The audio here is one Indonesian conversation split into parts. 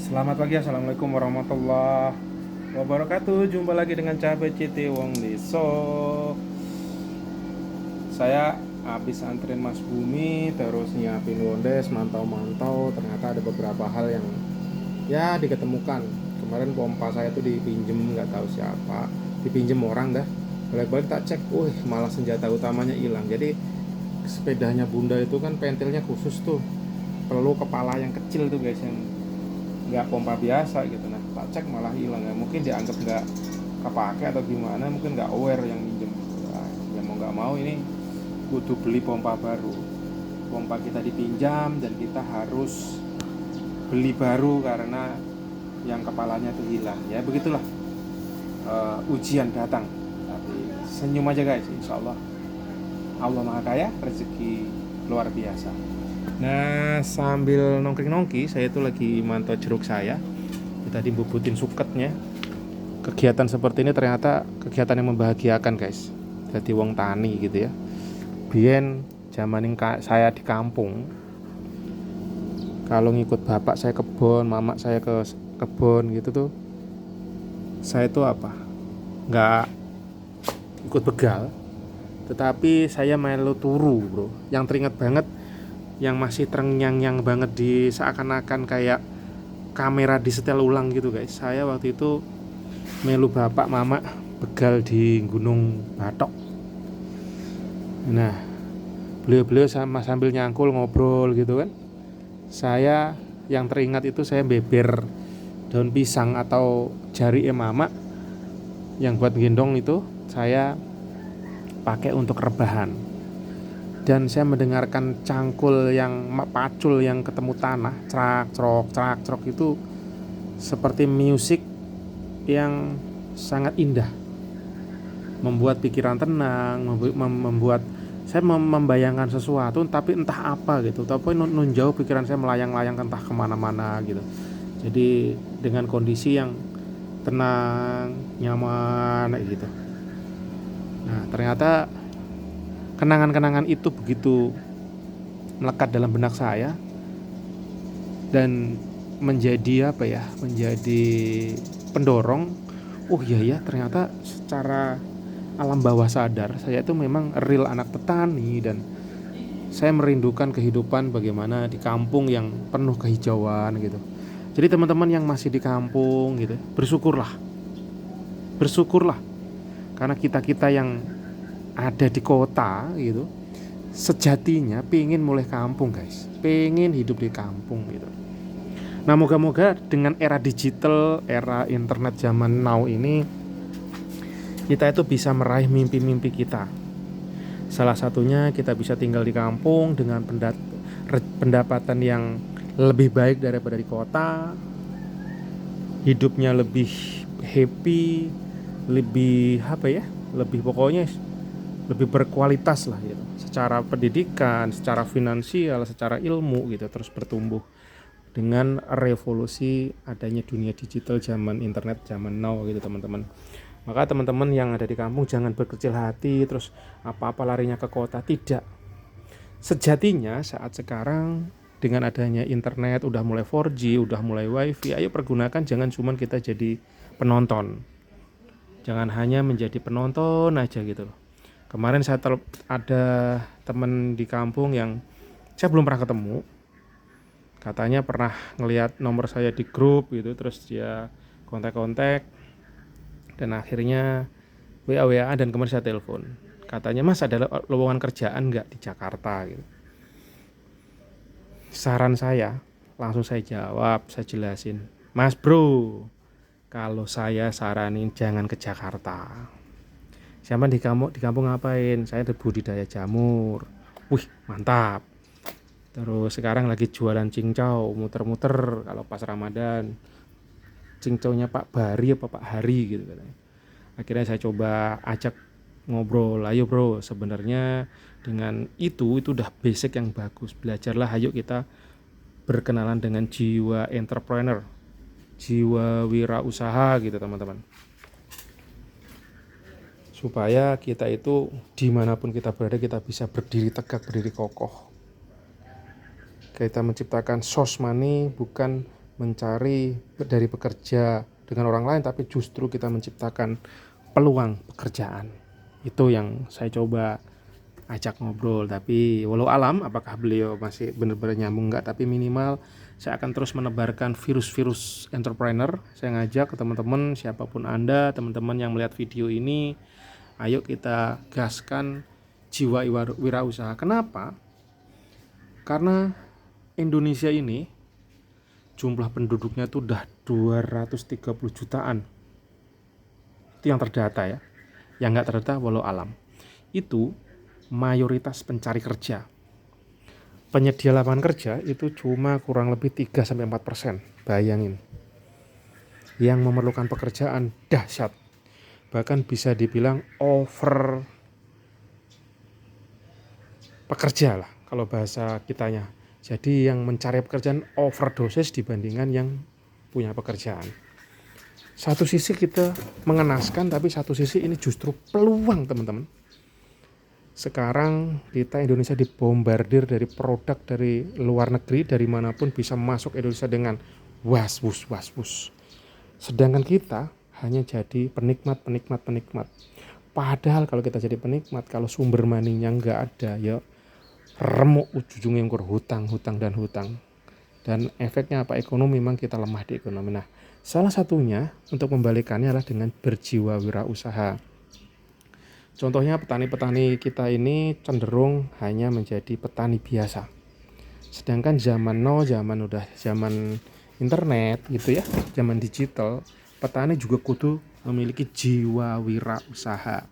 Selamat pagi, assalamualaikum warahmatullahi wabarakatuh. Jumpa lagi dengan Cabe CT Wong Deso. Saya habis anterin Mas Bumi, terus nyiapin wondes, mantau-mantau. Ternyata ada beberapa hal yang ya diketemukan. Kemarin pompa saya tuh dipinjem, nggak tahu siapa, dipinjem orang dah. Balik-balik tak cek, malah senjata utamanya hilang. Jadi sepedanya Bunda itu kan pentilnya khusus tuh, perlu kepala yang kecil tuh guys, yang nggak pompa biasa gitu. Nah tak cek malah hilang, ya mungkin dianggap nggak kepake atau gimana, mungkin nggak aware yang minjem. Nah, ya mau nggak mau ini kudu beli pompa baru. Pompa kita dipinjam dan kita harus beli baru karena yang kepalanya tuh hilang. Ya begitulah, ujian datang, tapi senyum aja guys, insya Allah Allah Maha Kaya, rezeki luar biasa. Nah, sambil nongkrong-nongki, saya tuh lagi mantau jeruk saya. Kita dibubutin suketnya. Kegiatan seperti ini ternyata kegiatan yang membahagiakan, guys. Jadi wong tani gitu ya. Biyen zaman saya di kampung, kalau ngikut bapak saya kebon, mama saya ke kebon gitu tuh, saya tuh apa? Nggak ikut begal, tetapi saya melu turu, bro. Yang teringat banget, yang masih terngiang-ngiang banget di seakan-akan kayak kamera di setel ulang gitu guys. Saya waktu itu melu bapak mama begal di Gunung Batok. Nah, beliau-beliau sambil nyangkul ngobrol gitu kan. Saya yang teringat itu saya beber daun pisang atau jari mama yang buat gendong itu saya pakai untuk rebahan. Dan saya mendengarkan cangkul yang pacul yang ketemu tanah, crak crok itu seperti musik yang sangat indah, membuat pikiran tenang, membuat saya membayangkan sesuatu tapi entah apa gitu, tapi nun jauh pikiran saya melayang-layang entah kemana-mana gitu. Jadi dengan kondisi yang tenang, nyaman gitu. Nah ternyata kenangan-kenangan itu begitu melekat dalam benak saya dan menjadi apa ya, menjadi pendorong. Oh iya ya, ternyata secara alam bawah sadar saya itu memang real anak petani dan saya merindukan kehidupan bagaimana di kampung yang penuh kehijauan gitu. Jadi teman-teman yang masih di kampung gitu, bersyukurlah karena kita-kita yang ada di kota gitu, sejatinya pengen mulai kampung guys, pengen hidup di kampung gitu. Nah moga-moga dengan era digital, era internet zaman now ini, kita itu bisa meraih mimpi-mimpi kita. Salah satunya kita bisa tinggal di kampung dengan pendapatan yang lebih baik daripada di kota, hidupnya lebih happy, lebih apa ya, lebih pokoknya lebih berkualitas lah gitu. Secara pendidikan, secara finansial, secara ilmu gitu, terus bertumbuh dengan revolusi adanya dunia digital zaman internet zaman now gitu teman-teman. Maka teman-teman yang ada di kampung jangan berkecil hati terus apa-apa larinya ke kota, tidak. Sejatinya saat sekarang dengan adanya internet udah mulai 4G, udah mulai wifi, ayo pergunakan, jangan cuma kita jadi penonton. Jangan hanya menjadi penonton aja gitu loh. Kemarin saya ada teman di kampung yang saya belum pernah ketemu. Katanya pernah ngelihat nomor saya di grup gitu, terus dia kontak-kontak dan akhirnya WA dan kemarin saya telepon. Katanya, "Mas, ada lowongan kerjaan nggak di Jakarta?" gitu. Saran saya, langsung saya jawab, saya jelasin, "Mas bro, kalau saya saranin jangan ke Jakarta. Siapa di kampung ngapain? Saya budidaya jamur." Wih, mantap. Terus sekarang lagi jualan cincau, muter-muter kalau pas Ramadan. Cincaunya Pak Bari apa Pak Hari gitu katanya. Akhirnya saya coba ajak ngobrol, ayo bro, sebenarnya dengan itu udah basic yang bagus. Belajarlah, ayo kita berkenalan dengan jiwa entrepreneur, jiwa wirausaha gitu teman-teman. Supaya kita itu dimanapun kita berada kita bisa berdiri tegak, berdiri kokoh. Kita menciptakan source money bukan mencari dari bekerja dengan orang lain, tapi justru kita menciptakan peluang pekerjaan. Itu yang saya coba ajak ngobrol, tapi walau alam apakah beliau masih benar-benar nyambung enggak, tapi minimal saya akan terus menebarkan virus-virus entrepreneur. Saya ngajak ke teman-teman, siapapun Anda, teman-teman yang melihat video ini, ayo kita gaskan jiwa wirausaha. Kenapa? Karena Indonesia ini jumlah penduduknya itu udah 230 jutaan. Itu yang terdata ya. Yang nggak terdata walau alam. Itu mayoritas pencari kerja. Penyedia lapangan kerja itu cuma kurang lebih 3-4%. Bayangin. Yang memerlukan pekerjaan dahsyat. Bahkan bisa dibilang over pekerja lah kalau bahasa kitanya. Jadi yang mencari pekerjaan overdosis dibandingkan yang punya pekerjaan. Satu sisi kita mengenaskan, tapi satu sisi ini justru peluang teman-teman. Sekarang kita Indonesia dibombardir dari produk dari luar negeri, dari manapun bisa masuk Indonesia dengan was-wus. Sedangkan kita hanya jadi penikmat. Padahal kalau kita jadi penikmat, kalau sumber maninya nggak ada, ya remuk ujung-ujungnya hutang. Dan efeknya apa? Ekonomi, memang kita lemah di ekonomi. Nah, salah satunya untuk membalikannya adalah dengan berjiwa wirausaha. Contohnya petani-petani kita ini cenderung hanya menjadi petani biasa. Sedangkan zaman internet gitu ya, zaman digital, petani juga kudu memiliki jiwa wirausaha.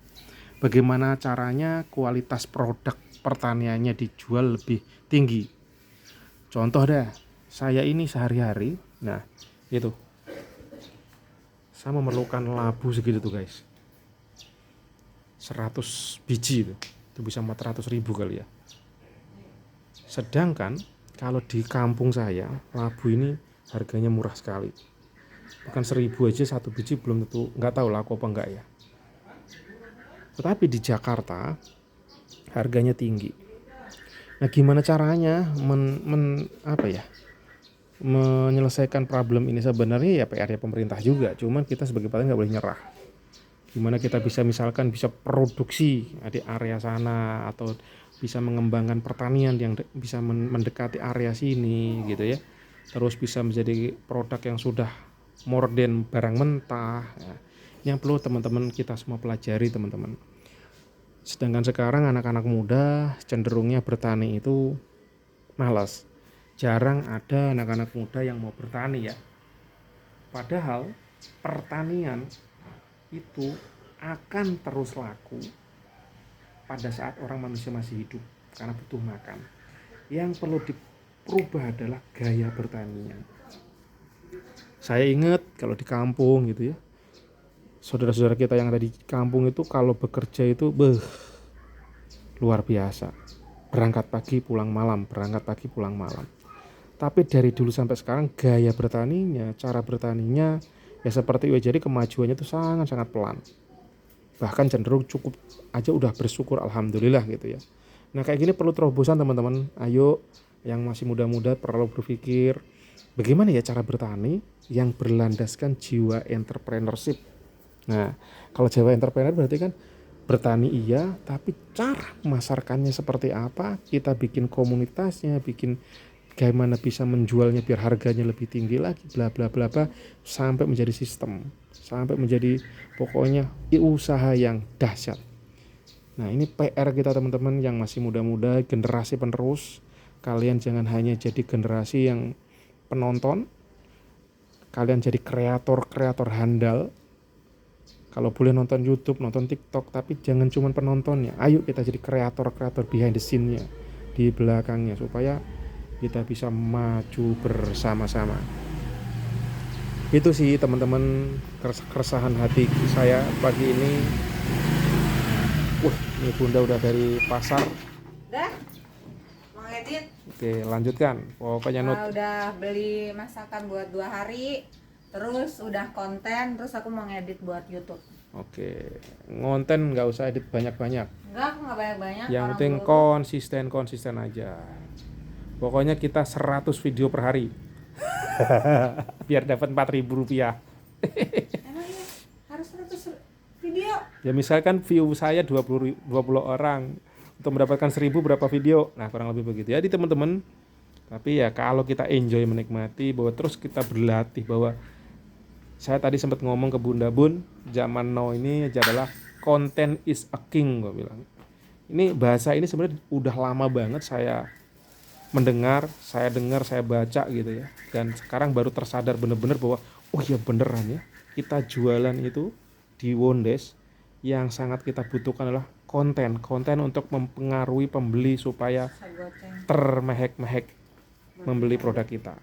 Bagaimana caranya kualitas produk pertaniannya dijual lebih tinggi. Contoh dah, saya ini sehari-hari, nah itu, saya memerlukan labu segitu tuh guys, 100 biji itu bisa 400.000 kali ya. Sedangkan kalau di kampung saya, labu ini harganya murah sekali. Bukan 1.000 aja satu biji, belum tentu, nggak tahu laku apa enggak ya. Tetapi di Jakarta harganya tinggi. Nah, gimana caranya menyelesaikan problem ini? Sebenarnya ya PR-nya pemerintah juga, cuman kita sebagai petani nggak boleh nyerah. Gimana kita bisa produksi di area sana, atau bisa mengembangkan pertanian yang bisa mendekati area sini gitu ya. Terus bisa menjadi produk yang sudah more than barang mentah ya. Yang perlu teman-teman kita semua pelajari teman-teman. Sedangkan sekarang anak-anak muda cenderungnya bertani itu malas. Jarang ada anak-anak muda yang mau bertani ya. Padahal pertanian itu akan terus laku pada saat orang manusia masih hidup, karena butuh makan. Yang perlu diubah adalah gaya bertaninya. Saya ingat kalau di kampung gitu ya, saudara-saudara kita yang ada di kampung itu kalau bekerja itu luar biasa. Berangkat pagi pulang malam. Tapi dari dulu sampai sekarang gaya bertaninya, cara bertaninya ya seperti itu. Jadi kemajuannya itu sangat-sangat pelan. Bahkan cenderung cukup aja udah bersyukur alhamdulillah gitu ya. Nah, kayak gini perlu terobosan teman-teman. Ayo yang masih muda-muda perlu berpikir bagaimana ya cara bertani yang berlandaskan jiwa entrepreneurship. Nah, kalau jiwa entrepreneur berarti kan bertani iya, tapi cara memasarkannya seperti apa, kita bikin komunitasnya, bikin bagaimana bisa menjualnya biar harganya lebih tinggi lagi, bla bla bla bla, sampai menjadi sistem, sampai menjadi pokoknya usaha yang dahsyat. Nah, ini PR kita teman-teman yang masih muda-muda, generasi penerus. Kalian jangan hanya jadi generasi yang penonton, kalian jadi kreator handal. Kalau boleh nonton YouTube, nonton TikTok, tapi jangan cuma penontonnya. Ayo kita jadi kreator behind the scene-nya, di belakangnya, supaya kita bisa maju bersama-sama. Itu sih teman-teman keresahan hati saya pagi ini. Ini Bunda udah dari pasar. Udah? Mau ngedit? Oke, lanjutkan. Pokoknya udah beli masakan buat 2 hari. Terus udah konten, terus aku mau ngedit buat YouTube. Oke, ngonten nggak usah edit banyak-banyak. Enggak, aku nggak banyak-banyak. Yang penting konsisten aja. Pokoknya kita 100 video per hari. biar dapat 4.000 rupiah. Emang iya harus 100 video. Ya misalkan view saya 20 orang, untuk mendapatkan 1.000 berapa video, nah kurang lebih begitu. Jadi teman-teman, tapi ya kalau kita enjoy menikmati, bahwa terus kita berlatih, bahwa saya tadi sempat ngomong ke Bunda Bun, zaman now ini adalah content is a king, gue bilang. Ini bahasa ini sebenarnya udah lama banget saya mendengar, saya dengar, saya baca gitu ya. Dan sekarang baru tersadar bener-bener bahwa oh iya beneran ya, kita jualan itu di Wondes yang sangat kita butuhkan adalah konten untuk mempengaruhi pembeli supaya Sagoceng. termehek-mehek membeli produk kita.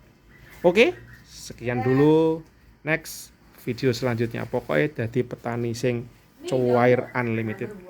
Oke, sekian dulu. Next video selanjutnya pokoknya jadi petani sing cuair unlimited.